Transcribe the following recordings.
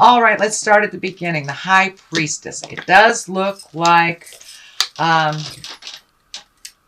All right, let's start at the beginning. The High Priestess. It does look like um,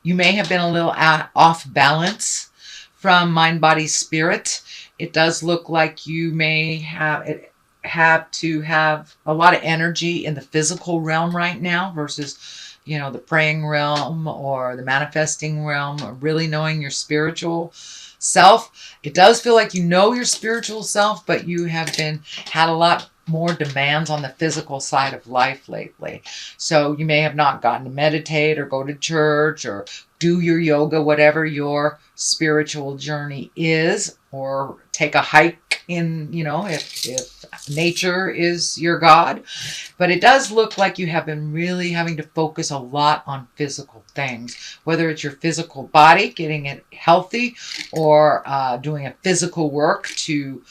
you may have been a little off balance from mind, body, spirit. It does look like you may have to have a lot of energy in the physical realm right now versus, the praying realm or the manifesting realm, or really knowing your spiritual self. It does feel like you know your spiritual self, but you have had a lot more demands on the physical side of life lately. So you may have not gotten to meditate or go to church or do your yoga, whatever your spiritual journey is, or take a hike in, if nature is your God. But it does look like you have been really having to focus a lot on physical things, whether it's your physical body, getting it healthy, or doing a physical work to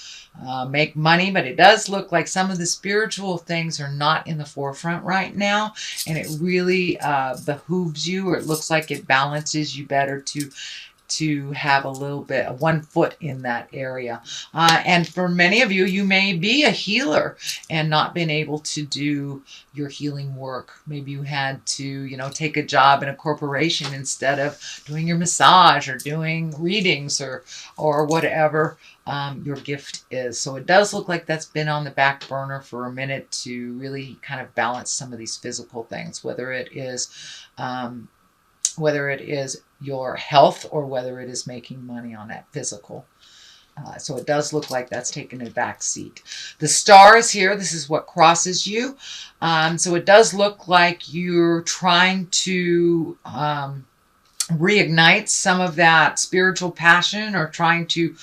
make money. But it does look like some of the spiritual things are not in the forefront right now, and it really behooves you, or it looks like it balances you better to have a little bit of one foot in that area. And for many of you, you may be a healer and not been able to do your healing work. Maybe you had to, take a job in a corporation instead of doing your massage or doing readings or whatever your gift is. So it does look like that's been on the back burner for a minute to really kind of balance some of these physical things, whether it is your health or whether it is making money on that physical. So it does look like that's taken a back seat. The star is here. This is what crosses you. So it does look like you're trying to reignite some of that spiritual passion, or trying to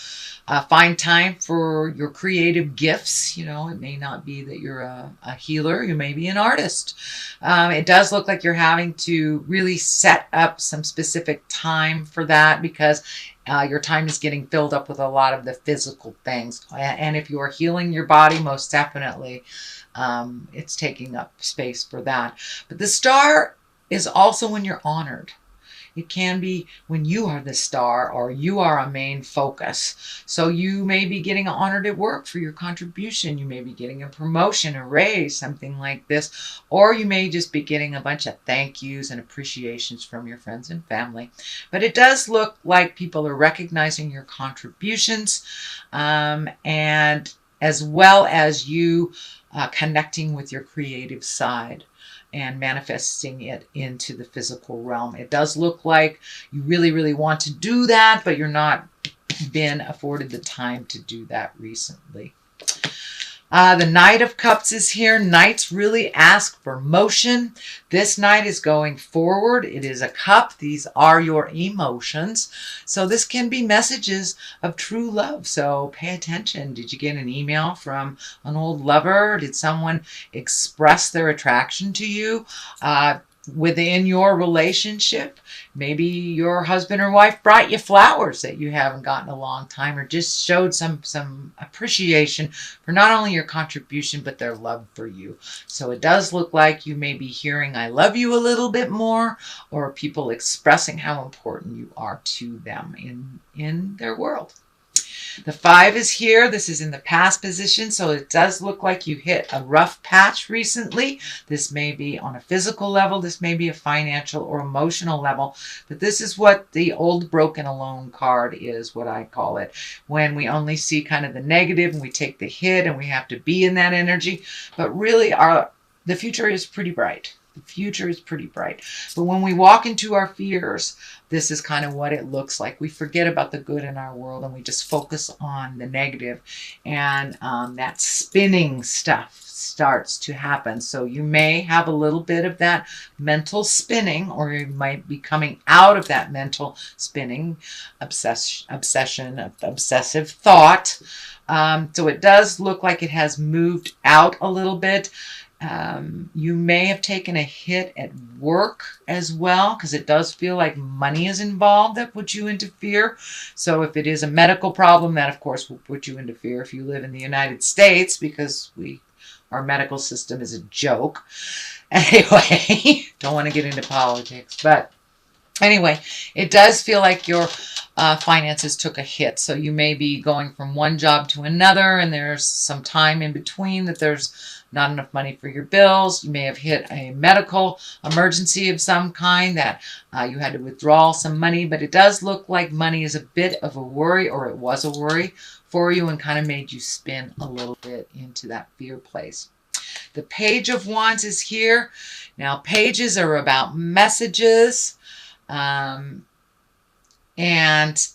find time for your creative gifts. It may not be that you're a healer. You may be an artist. It does look like you're having to really set up some specific time for that, because your time is getting filled up with a lot of the physical things. And if you are healing your body, most definitely it's taking up space for that. But the star is also when you're honored. It can be when you are the star or you are a main focus. So you may be getting honored at work for your contribution. You may be getting a promotion, a raise, something like this. Or you may just be getting a bunch of thank yous and appreciations from your friends and family. But it does look like people are recognizing your contributions, and as well as you connecting with your creative side and manifesting it into the physical realm. It does look like you really, really want to do that, but you're not been afforded the time to do that recently. The Knight of Cups is here. Knights really ask for motion. This Knight is going forward. It is a cup. These are your emotions. So this can be messages of true love. So pay attention. Did you get an email from an old lover? Did someone express their attraction to you? Within your relationship, maybe your husband or wife brought you flowers that you haven't gotten a long time, or just showed some appreciation for not only your contribution but their love for you. So it does look like you may be hearing I love you a little bit more, or people expressing how important you are to them in their world. The 5 is here. This is in the past position, so it does look like you hit a rough patch recently. This may be on a physical level. This may be a financial or emotional level. But this is what the old broken alone card is, what I call it. When we only see kind of the negative and we take the hit and we have to be in that energy. But really, the future is pretty bright. The future is pretty bright. But when we walk into our fears, this is kind of what it looks like. We forget about the good in our world and we just focus on the negative, and that spinning stuff starts to happen. So you may have a little bit of that mental spinning, or you might be coming out of that mental spinning, obsession, obsessive thought. So it does look like it has moved out a little bit. You may have taken a hit at work as well, because it does feel like money is involved that puts you into fear. So if it is a medical problem, that of course will put you into fear if you live in the United States, because our medical system is a joke. Anyway, don't want to get into politics, but Anyway, it does feel like your finances took a hit. So you may be going from one job to another, and there's some time in between that there's not enough money for your bills. You may have hit a medical emergency of some kind that you had to withdraw some money, but it does look like money is a bit of a worry, or it was a worry for you and kind of made you spin a little bit into that fear place. The Page of Wands is here. Now, pages are about messages. And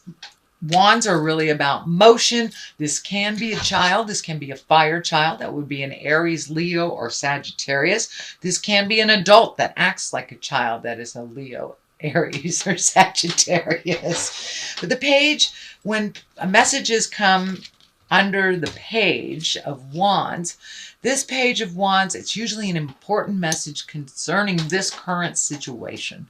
wands are really about motion. This can be a child. This can be a fire child. That would be an Aries, Leo, or Sagittarius. This can be an adult that acts like a child. That is a Leo, Aries, or Sagittarius. But the page, when messages come under the Page of Wands, this Page of Wands, it's usually an important message concerning this current situation.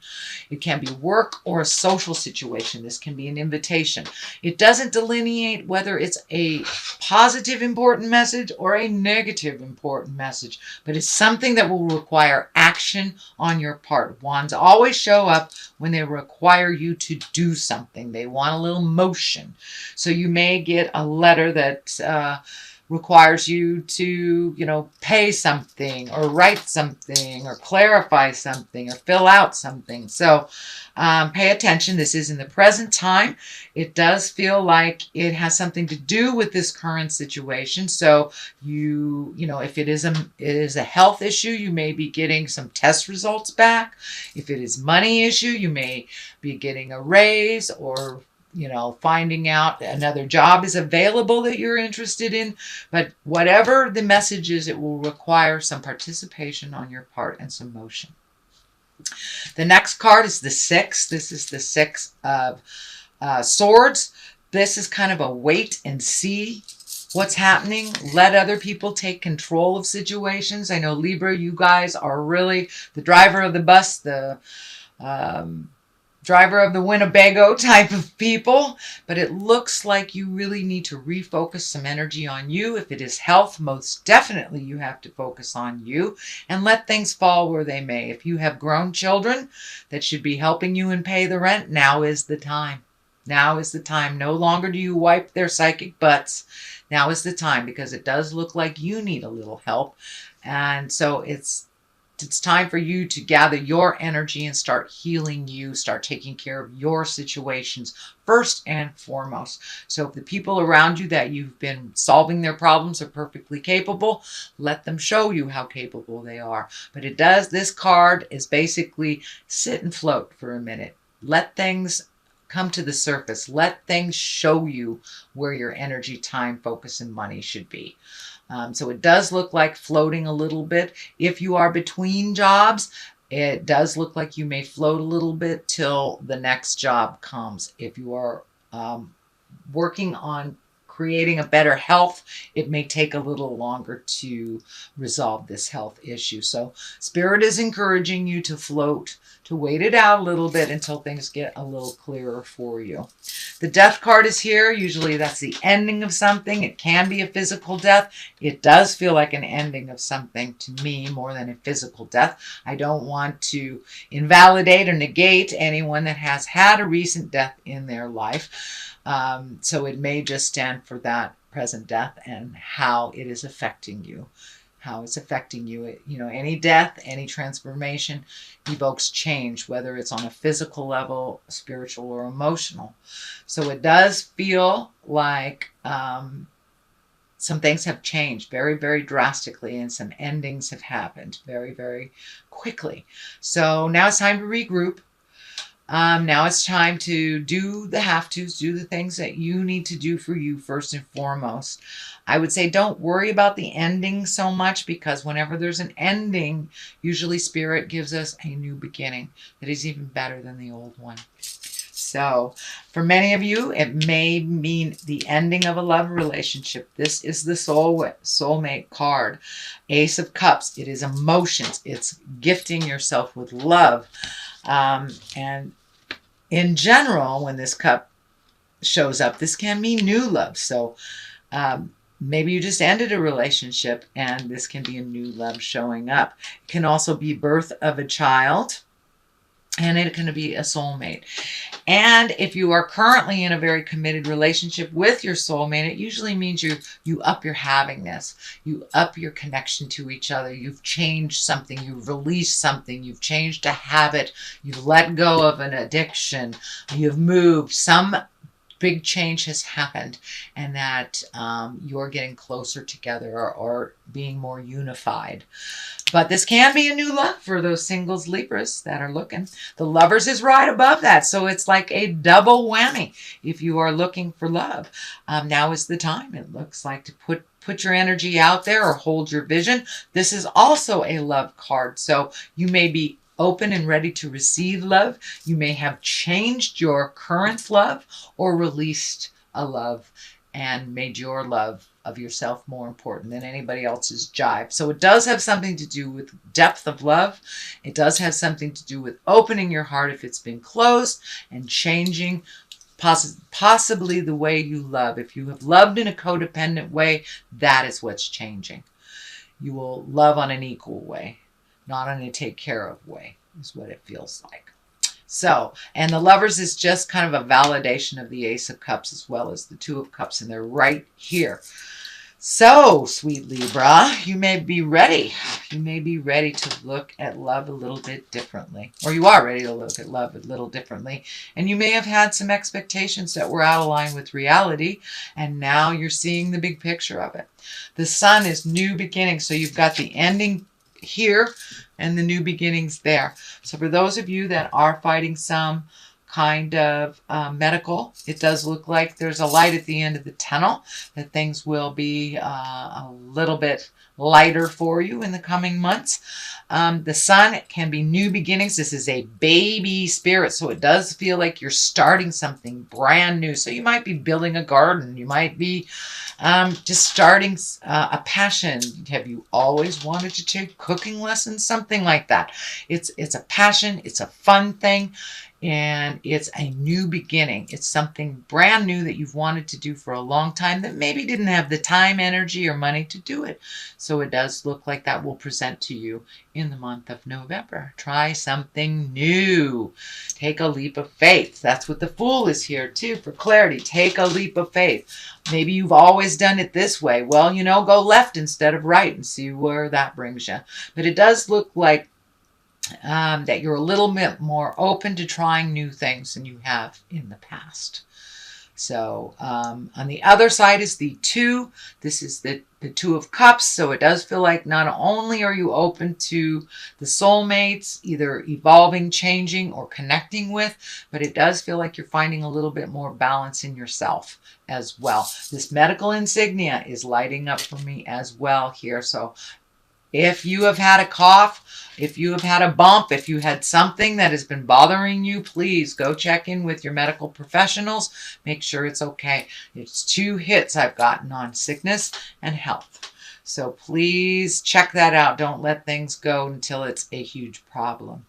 It can be work or a social situation. This can be an invitation. It doesn't delineate whether it's a positive important message or a negative important message, but it's something that will require action on your part. Wands always show up when they require you to do something. They want a little motion. So you may get a letter that requires you to, pay something or write something or clarify something or fill out something. So pay attention. This is in the present time. It does feel like it has something to do with this current situation. So if it is a health issue, you may be getting some test results back. If it is money issue, you may be getting a raise, or finding out another job is available that you're interested in. But whatever the message is, it will require some participation on your part and some motion. The next card is the Six. This is the Six of Swords. This is kind of a wait and see what's happening. Let other people take control of situations. I know, Libra, you guys are really the driver of the bus, the driver of the Winnebago type of people, but it looks like you really need to refocus some energy on you. If it is health, most definitely you have to focus on you and let things fall where they may. If you have grown children that should be helping you and pay the rent, now is the time. Now is the time. No longer do you wipe their psychic butts. Now is the time, because it does look like you need a little help. And so it's time for you to gather your energy and start healing you, start taking care of your situations first and foremost. So if the people around you that you've been solving their problems are perfectly capable, let them show you how capable they are. But this card is basically sit and float for a minute. Let things come to the surface. Let things show you where your energy, time, focus, and money should be. So it does look like floating a little bit. If you are between jobs, it does look like you may float a little bit till the next job comes. If you are working on creating a better health, it may take a little longer to resolve this health issue. So Spirit is encouraging you to float, to wait it out a little bit until things get a little clearer for you. The Death card is here. Usually that's the ending of something. It can be a physical death. It does feel like an ending of something to me more than a physical death. I don't want to invalidate or negate anyone that has had a recent death in their life. So it may just stand for that present death and how it is affecting you. How it's affecting you. Any death, any transformation evokes change, whether it's on a physical level, spiritual, or emotional. So it does feel like some things have changed very, very drastically, and some endings have happened very, very quickly. So now it's time to regroup. Now it's time to do the have-tos, do the things that you need to do for you first and foremost. I would say don't worry about the ending so much, because whenever there's an ending, usually Spirit gives us a new beginning that is even better than the old one. So for many of you, it may mean the ending of a love relationship. This is the soulmate card. Ace of Cups. It is emotions. It's gifting yourself with love. And in general, when this cup shows up, this can mean new love. So maybe you just ended a relationship and this can be a new love showing up. It can also be birth of a child. and it's going to be a soulmate. And if you are currently in a very committed relationship with your soulmate, it usually means you up your havingness, you up your connection to each other. You've changed something, you've released something, you've changed a habit, you've let go of an addiction, you've moved. Some big change has happened, and that you're getting closer together, or being more unified. But this can be a new love for those singles Libras that are looking. The Lovers is right above that, so it's like a double whammy. If you are looking for love, now is the time, it looks like, to put your energy out there or hold your vision. This is also a love card, so you may be open and ready to receive love. You may have changed your current love or released a love and made your love of yourself more important than anybody else's jive. So it does have something to do with depth of love. It does have something to do with opening your heart if it's been closed, and changing possibly the way you love. If you have loved in a codependent way, that is what's changing. You will love on an equal way, not on a take care of way, is what it feels like. So, and the Lovers is just kind of a validation of the Ace of Cups as well as the Two of Cups, and they're right here. So, sweet Libra, you may be ready. You may be ready to look at love a little bit differently. Or you are ready to look at love a little differently. And you may have had some expectations that were out of line with reality, and now you're seeing the big picture of it. The Sun is new beginning, so you've got the ending here and the new beginnings there. So for those of you that are fighting some kind of medical, it does look like there's a light at the end of the tunnel, that things will be a little bit lighter for you in the coming months. The Sun can be new beginnings. This is a baby spirit, so it does feel like you're starting something brand new. So you might be building a garden. You might be just starting a passion. Have you always wanted to take cooking lessons? Something like that. It's a passion. It's a fun thing. And it's a new beginning. It's something brand new that you've wanted to do for a long time that maybe didn't have the time, energy, or money to do it. So it does look like that will present to you in the month of November. Try something new. Take a leap of faith. That's what the Fool is here too, for clarity. Take a leap of faith. Maybe you've always done it this way. Well, go left instead of right and see where that brings you. But it does look like that you're a little bit more open to trying new things than you have in the past. So on the other side is the Two. This is the Two of Cups. So it does feel like not only are you open to the soulmates, either evolving, changing, or connecting with, but it does feel like you're finding a little bit more balance in yourself as well. This medical insignia is lighting up for me as well here. So if you have had a cough, if you have had a bump, if you had something that has been bothering you, please go check in with your medical professionals. Make sure it's okay. It's 2 hits I've gotten on sickness and health. So please check that out. Don't let things go until it's a huge problem.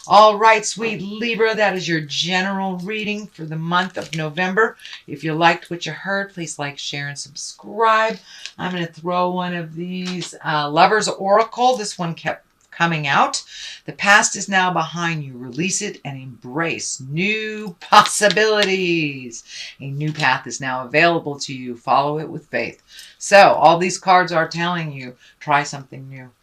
All right, sweet Libra, that is your general reading for the month of November. If you liked what you heard, please like, share, and subscribe. I'm going to throw one of these Lovers Oracle. This one kept coming out. The past is now behind you. Release it and embrace new possibilities. A new path is now available to you. Follow it with faith. So all these cards are telling you, try something new.